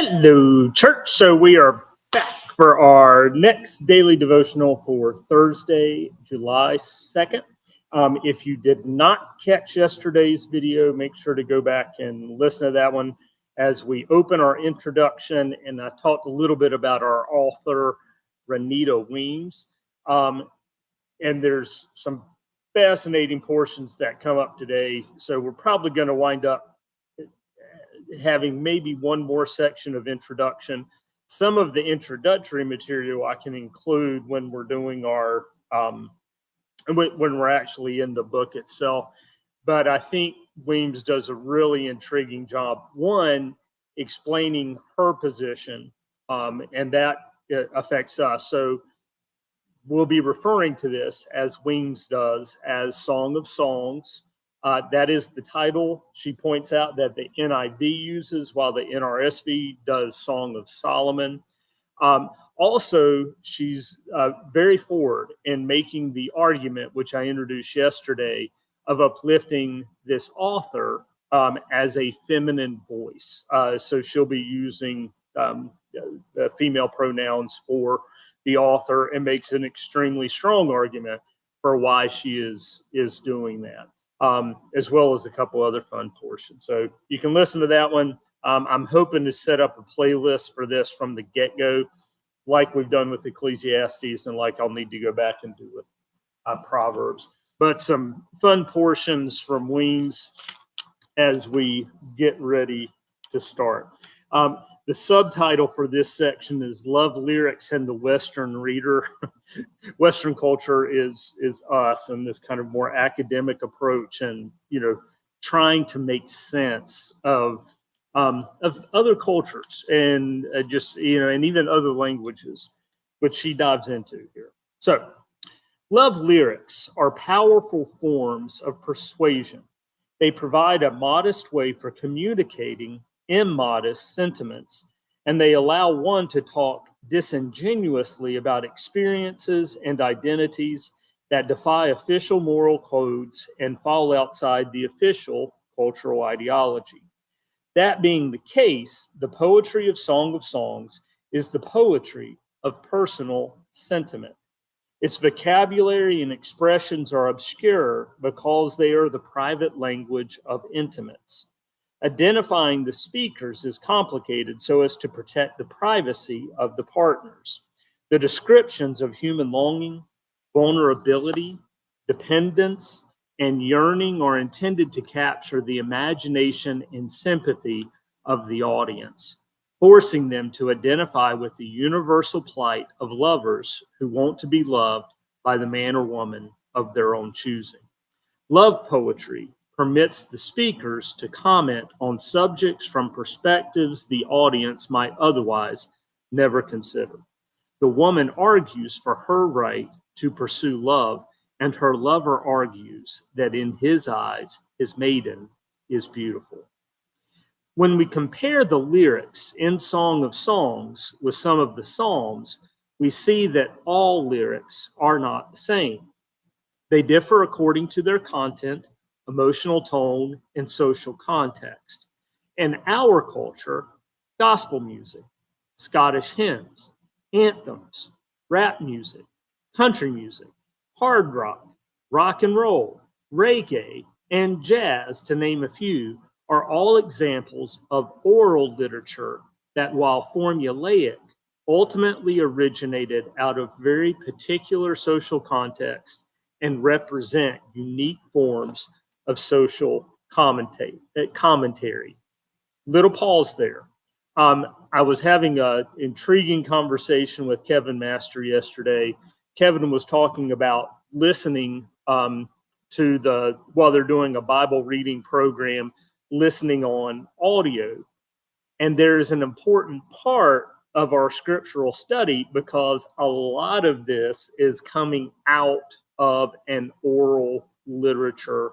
Hello, church. So we are back for our next daily devotional for Thursday, July 2nd. If you did not catch yesterday's video, make sure to go back and listen to that one as we open our introduction. And I talked a little bit about our author, Renita Weems. And there's some fascinating portions that come up today. So we're probably going to wind up having maybe one more section of introduction. Some of the introductory material I can include when we're doing our when we're actually in the book itself. But I think Weems does a really intriguing job, one, explaining her position, and that affects us. So we'll be referring to this, as Weems does, as Song of Songs. That is the title she points out that the NIV uses, while the NRSV does Song of Solomon. Also, she's very forward in making the argument, which I introduced yesterday, of uplifting this author as a feminine voice. So she'll be using the female pronouns for the author and makes an extremely strong argument for why she is doing that. As well as a couple other fun portions. So you can listen to that one. I'm hoping to set up a playlist for this from the get-go, like we've done with Ecclesiastes and like I'll need to go back and do with Proverbs. But some fun portions from Weems as we get ready to start. The subtitle for this section is Love Lyrics and the Western Reader. Western culture is us, and this kind of more academic approach, and trying to make sense of other cultures and and even other languages, which she dives into here. So, love lyrics are powerful forms of persuasion. They provide a modest way for communicating immodest sentiments, and they allow one to talk disingenuously about experiences and identities that defy official moral codes and fall outside the official cultural ideology. That being the case, the poetry of Song of Songs is the poetry of personal sentiment. Its vocabulary and expressions are obscure because they are the private language of intimates. Identifying the speakers is complicated so as to protect the privacy of the partners. The descriptions of human longing, vulnerability, dependence, and yearning are intended to capture the imagination and sympathy of the audience, forcing them to identify with the universal plight of lovers who want to be loved by the man or woman of their own choosing. Love poetry permits the speakers to comment on subjects from perspectives the audience might otherwise never consider. The woman argues for her right to pursue love, and her lover argues that in his eyes, his maiden is beautiful. When we compare the lyrics in Song of Songs with some of the Psalms, we see that all lyrics are not the same. They differ according to their content, emotional tone, and social context. In our culture, gospel music, Scottish hymns, anthems, rap music, country music, hard rock and roll, reggae, and jazz, to name a few, are all examples of oral literature that, while formulaic, ultimately originated out of very particular social context and represent unique forms of social commentary. Little pause there. I was having an intriguing conversation with Kevin Master yesterday. Kevin was talking about listening while they're doing a Bible reading program, listening on audio. And there's an important part of our scriptural study because a lot of this is coming out of an oral literature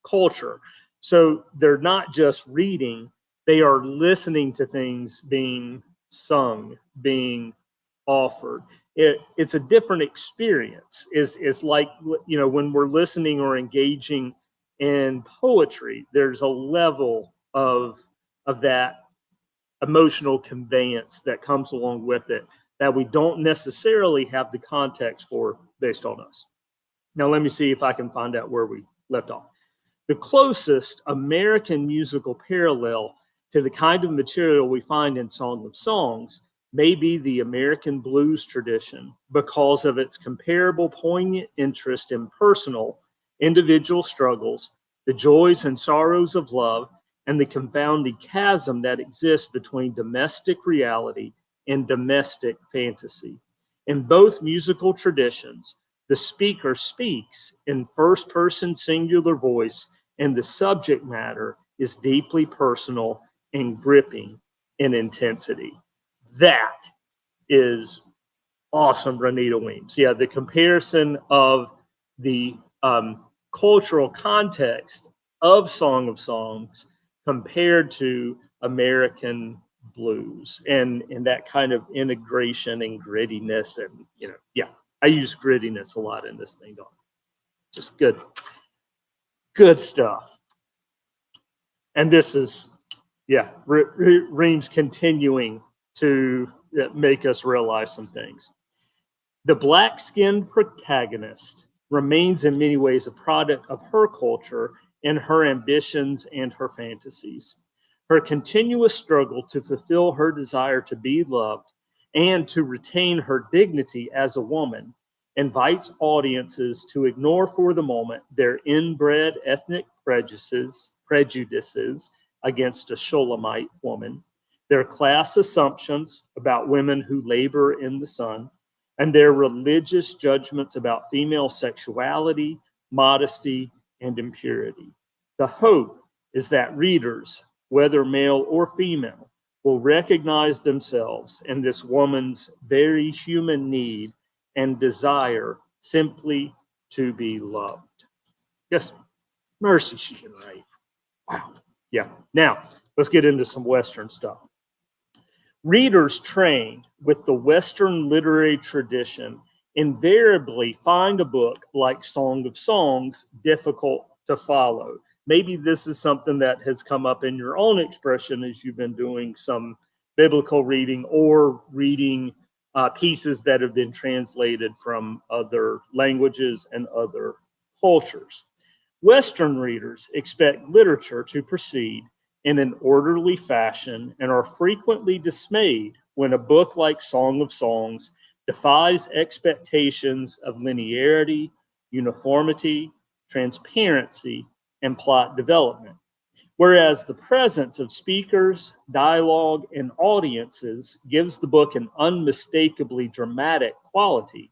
culture. So they're not just reading, they are listening to things being sung, being offered. It's a different experience. It's like, when we're listening or engaging in poetry, there's a level of that emotional conveyance that comes along with it that we don't necessarily have the context for based on us. Now, let me see if I can find out where we left off. The closest American musical parallel to the kind of material we find in Song of Songs may be the American blues tradition because of its comparable poignant interest in personal, individual struggles, the joys and sorrows of love, and the confounding chasm that exists between domestic reality and domestic fantasy. In both musical traditions, the speaker speaks in first-person singular voice, and the subject matter is deeply personal and gripping in intensity. That is awesome, Renita Weems. Yeah, the comparison of the cultural context of Song of Songs compared to American blues and that kind of integration and grittiness. And, yeah, I use grittiness a lot in this thing, don't I? Just good stuff. And this is, yeah, Reams continuing to make us realize some things. The black-skinned protagonist remains in many ways a product of her culture and her ambitions and her fantasies. Her continuous struggle to fulfill her desire to be loved and to retain her dignity as a woman invites audiences to ignore for the moment their inbred ethnic prejudices against a Shulamite woman, their class assumptions about women who labor in the sun, and their religious judgments about female sexuality, modesty, and impurity. The hope is that readers, whether male or female, will recognize themselves in this woman's very human need and desire simply to be loved. Yes, mercy she can write. Wow. Yeah. Now, let's get into some Western stuff. Readers trained with the Western literary tradition invariably find a book like Song of Songs difficult to follow. Maybe this is something that has come up in your own expression as you've been doing some biblical reading or reading pieces that have been translated from other languages and other cultures. Western readers expect literature to proceed in an orderly fashion and are frequently dismayed when a book like Song of Songs defies expectations of linearity, uniformity, transparency, and plot development. Whereas the presence of speakers, dialogue, and audiences gives the book an unmistakably dramatic quality,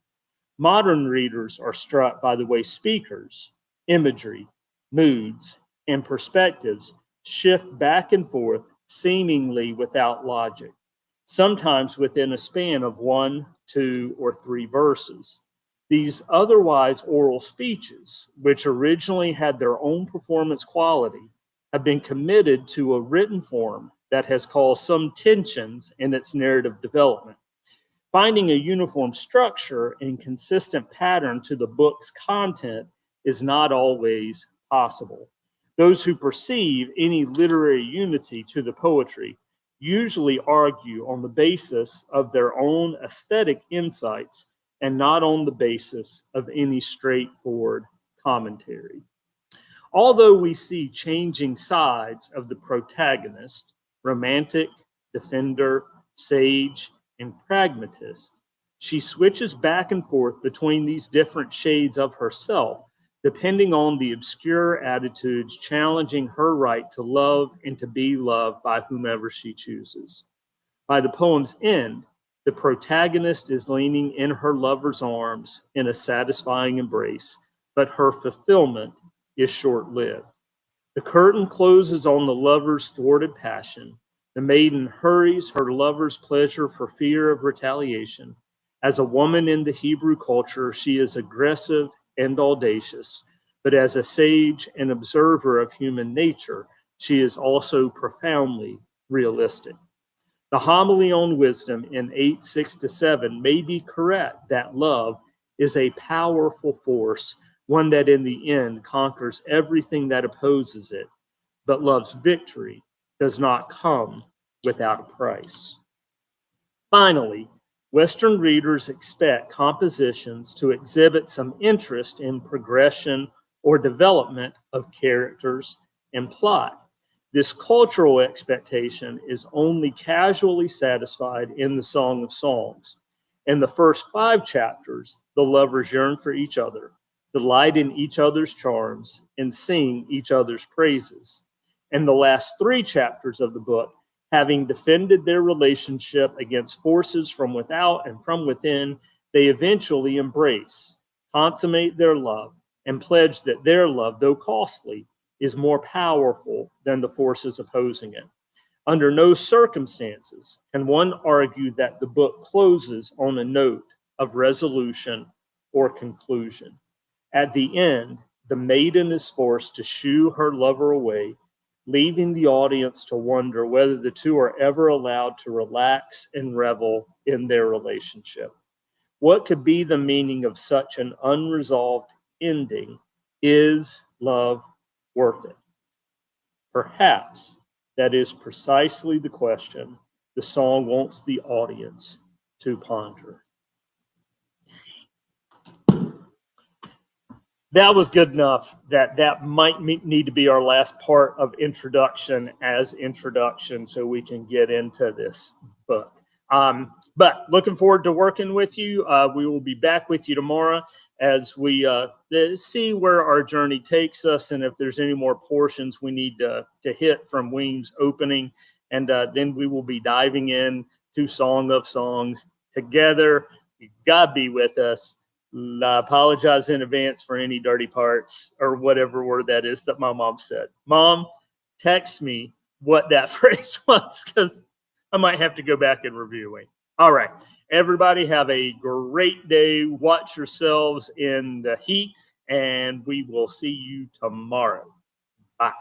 modern readers are struck by the way speakers, imagery, moods, and perspectives shift back and forth seemingly without logic, sometimes within a span of 1, 2, or 3 verses. These otherwise oral speeches, which originally had their own performance quality, have been committed to a written form that has caused some tensions in its narrative development. Finding a uniform structure and consistent pattern to the book's content is not always possible. Those who perceive any literary unity to the poetry usually argue on the basis of their own aesthetic insights and not on the basis of any straightforward commentary. Although we see changing sides of the protagonist, romantic, defender, sage, and pragmatist, she switches back and forth between these different shades of herself, depending on the obscure attitudes challenging her right to love and to be loved by whomever she chooses. By the poem's end, the protagonist is leaning in her lover's arms in a satisfying embrace, but her fulfillment is short-lived. The curtain closes on the lover's thwarted passion. The maiden hurries her lover's pleasure for fear of retaliation. As a woman in the Hebrew culture, she is aggressive and audacious, but as a sage and observer of human nature, she is also profoundly realistic. The homily on wisdom in 8:6-7 may be correct that love is a powerful force, one that in the end conquers everything that opposes it, but love's victory does not come without a price. Finally, Western readers expect compositions to exhibit some interest in progression or development of characters and plot. This cultural expectation is only casually satisfied in the Song of Songs. In the first 5 chapters, the lovers yearn for each other, delight in each other's charms, and sing each other's praises. In the last 3 chapters of the book, having defended their relationship against forces from without and from within, they eventually embrace, consummate their love, and pledge that their love, though costly, is more powerful than the forces opposing it. Under no circumstances can one argue that the book closes on a note of resolution or conclusion. At the end, the maiden is forced to shoo her lover away, leaving the audience to wonder whether the two are ever allowed to relax and revel in their relationship. What could be the meaning of such an unresolved ending? Is love worth it? Perhaps that is precisely the question the song wants the audience to ponder. That was good enough that might need to be our last part of introduction so we can get into this book. But looking forward to working with you. We will be back with you tomorrow as we see where our journey takes us and if there's any more portions we need to hit from Weems' opening. And then we will be diving in to Song of Songs together. God be with us. I apologize in advance for any dirty parts or whatever word that is that my mom said. Mom, text me what that phrase was because I might have to go back and review it. All right. Everybody have a great day. Watch yourselves in the heat, and we will see you tomorrow. Bye.